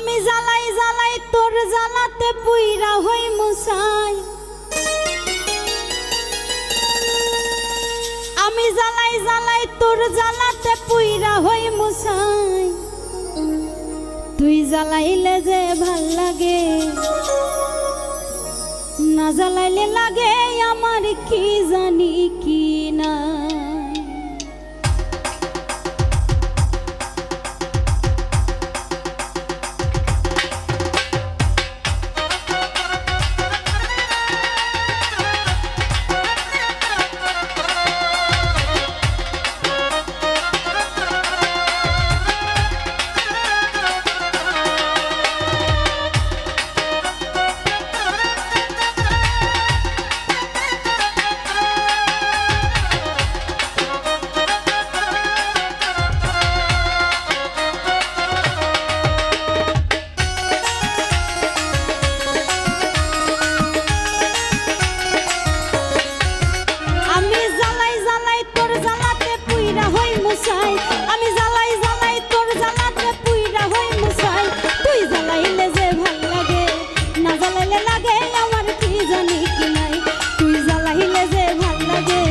আমি জ্বালাই জ্বালাই তোর জ্বালাতে পুইরা হই মুসাই, আমি জ্বালাই জ্বালাই তোর জ্বালাতে পুইরা হই মুসাই। তুই জ্বালাইলে যে ভাল লাগে, না জ্বালাইলে লাগে আমার কি জানি কি না। আমি জ্বালাই জ্বালাই তোর জ্বালাতে পুইরা হই মুসাই। তুই জ্বালাইলে যে ভাল লাগে, না জ্বালাইলে লাগে আমার কি জানি কি নাই। তুই জ্বালাইলে যে ভাল লাগে,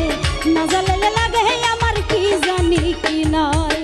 না জ্বালাইলে লাগে আমার কি জানি কি নাই।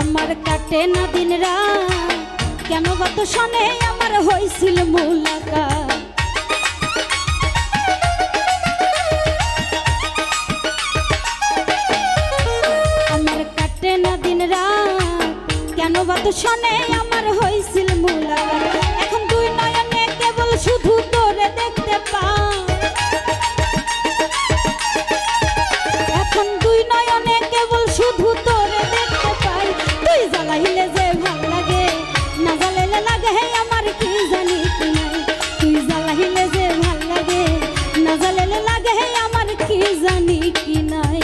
আমার কাটে না দিন রাত, কেন গত শনে আমার হইছিল মুলাকাত। আমার কাটে না দিন রাত, কেন গত শনে আমার হইছিল মুলাকাত। এখন দুই নয়নে কেবল শুধু তোরে দেখতে পাই, এখন দুই নয়নে কেবল শুধু তোরে দেখতে পাই। তুই জ্বালাইলে যে ভাল লাগে, না জ্বালাইলে লাগে আমার কি জানি কি নাই। তুই জ্বালাইলে যে ভাল লাগে, না জ্বালাইলে লাগে আমার কি জানি কি নাই।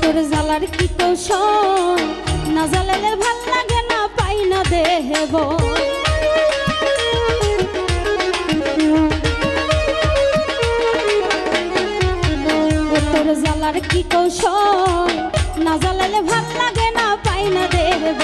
তোর জ্বালার কি কৌশল, না জ্বালালে ভাল লাগে না পাই না দেব। তোর জ্বালার কি কৌশল, না জ্বালালে ভাল লাগে না পাই না দেব।